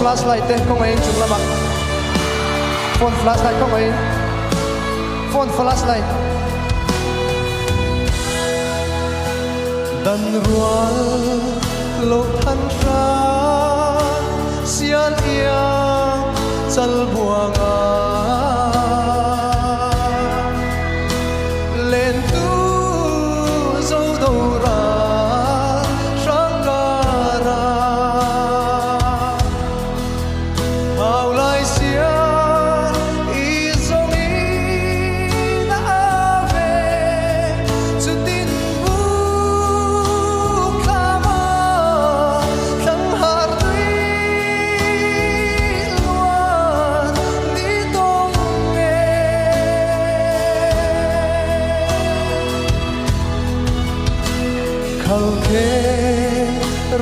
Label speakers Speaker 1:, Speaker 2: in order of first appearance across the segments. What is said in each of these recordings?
Speaker 1: Flashlight te kong ai chung lama phone flashlight kong ai phone flashlight dan rual lo than ra sian ia chal buanga len tu zo do ra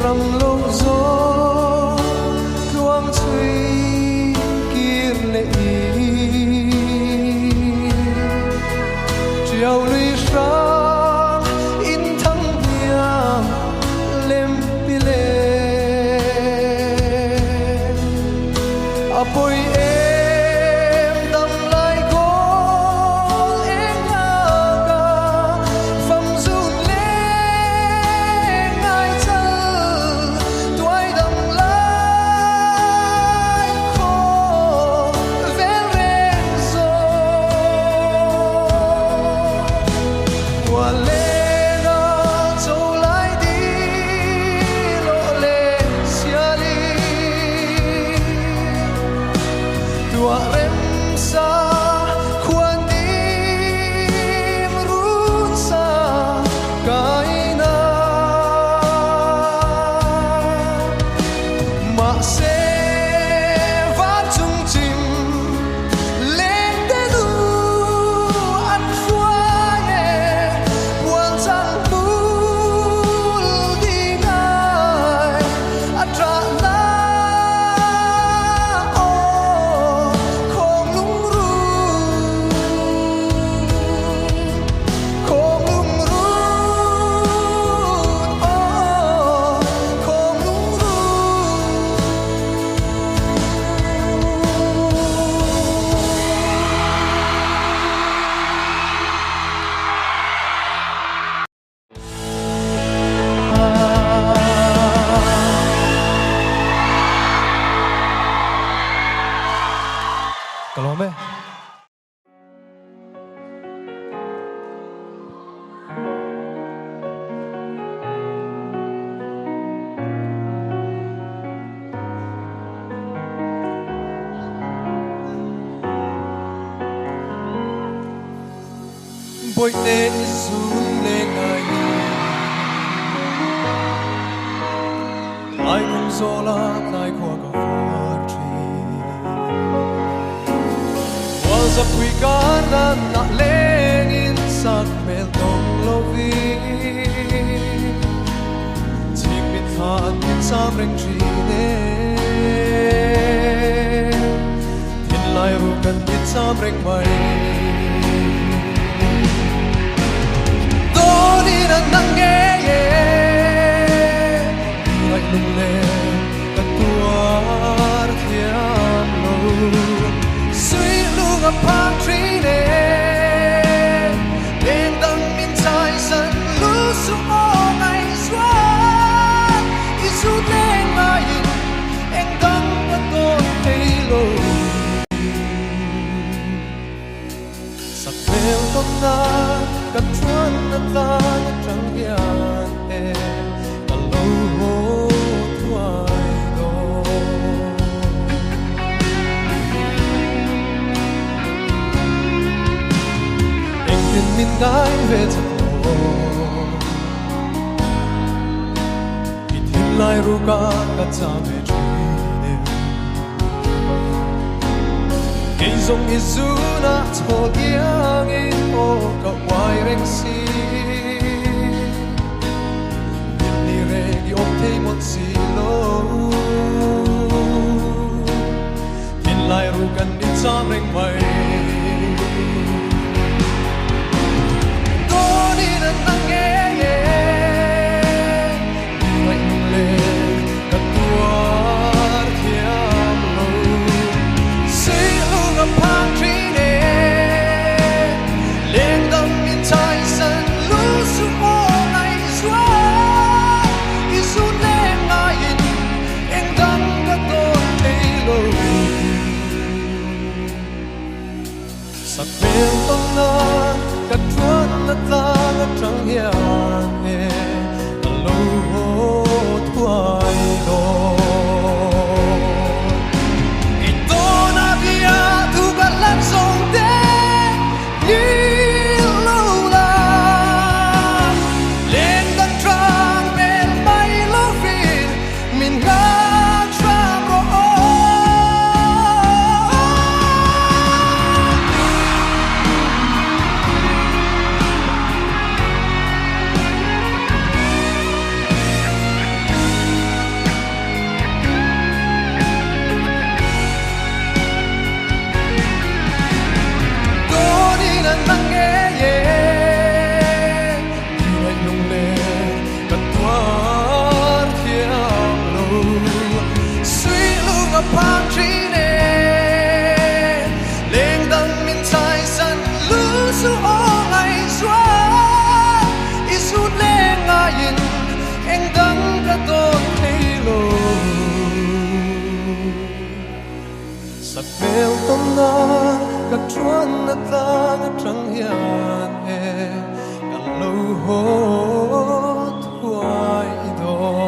Speaker 1: ram lông gió luang chui kir lệ chiều lùi sáng in thăng hiang lem pile apoi em đâm lại gol em ngã pham run lên ngày chân tuổi đâm bội nên xuống lên ai ai cũng gió lá ai qua cả hoa trì hoa giặc quy cá na nạ lên in sắc mel tông lâu vi chim biết than in sam reng trì nè thiên lai ru cần biết sam reng mai nắng nghe lạnh lùng lên cả tua thiam lâu suy lu gặp phang trí nè đêm tăng min dài dần lu su o ngày xóa isu lên mà nhìn em tăng và tôi thấy lâu sắc mèo tôm na cắt chuan na ta chẳng hiền em ta lâu hô thoại đó em tin mình gái về thật hồ vì thiên lai ru ca cắt cha về truy đều cây giống Giêsu na thô giang in ô cả hoài reng si đi ôm thấy một gì lâu thiên lai ru cần đi xa mình mày tôi đi đến nắng nghe lạnh lên cả tua thiam lâu suy lu gặp phang trí nè lên tâm in trái sân lu su ô ngày xóa sắc mèo tông na cắt chuan na ta chẳng hiền e ta lâu thoại đó ito na bia thu cả lan sông té như lâu la lên đằng trăng bên bay lâu phiền mình ngã trăng rồi nắng nghe đi lạnh lùng lên cả tua thiam lâu suy lu gặp phang trí nè lên tăng min trái sân lu su ô ngày xóa isu lên ngayin anh đắng cả tôi thấy lâu sắc mèo tôm na cắt chuan na ta chẳng hiền e cả lâu hô thoại đó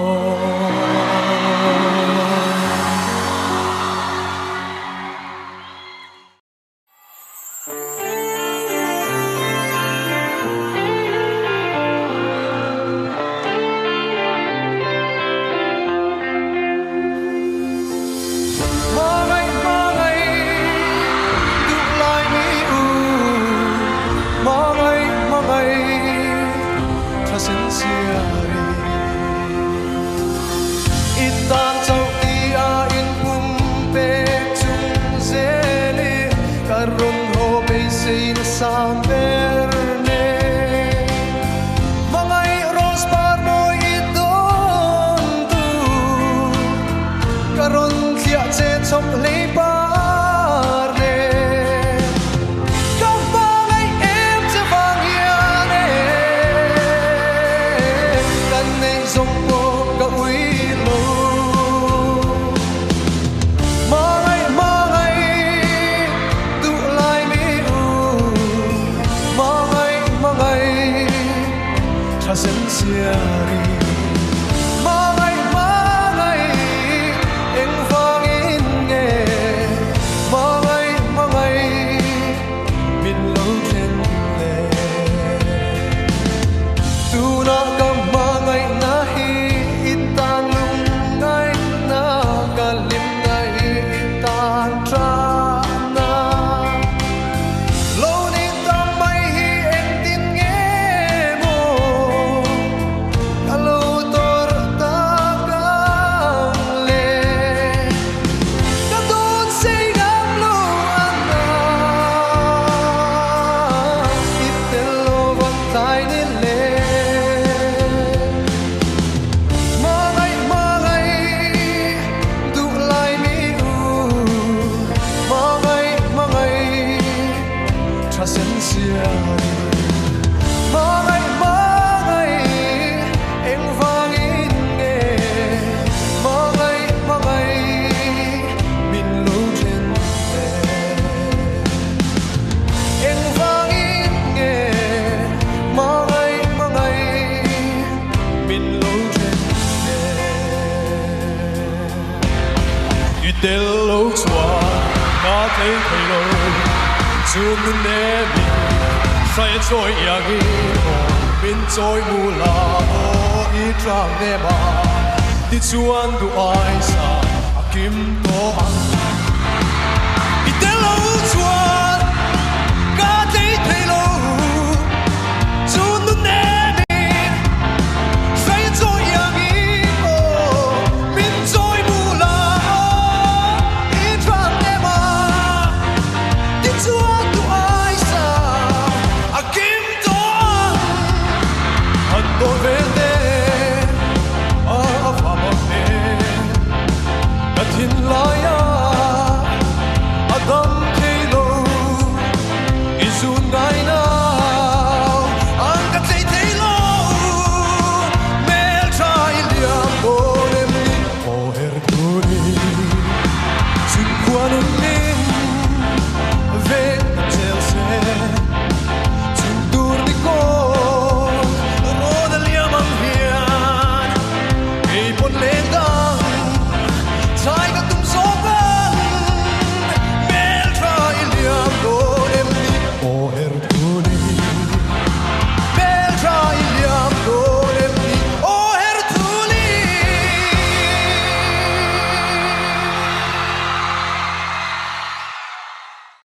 Speaker 1: chia Mga ngay em vang in nghe Mga ngay mình lâu trên em vang in nghe Mga ngay mình lâu trên Tel lâu xóa ngã thấy thầy lâu Zoom nè mình say trôi yagi Mình trôi mù la ý trang nè mà Đi chuan du ai sa kim to ăn Tel lâu xóa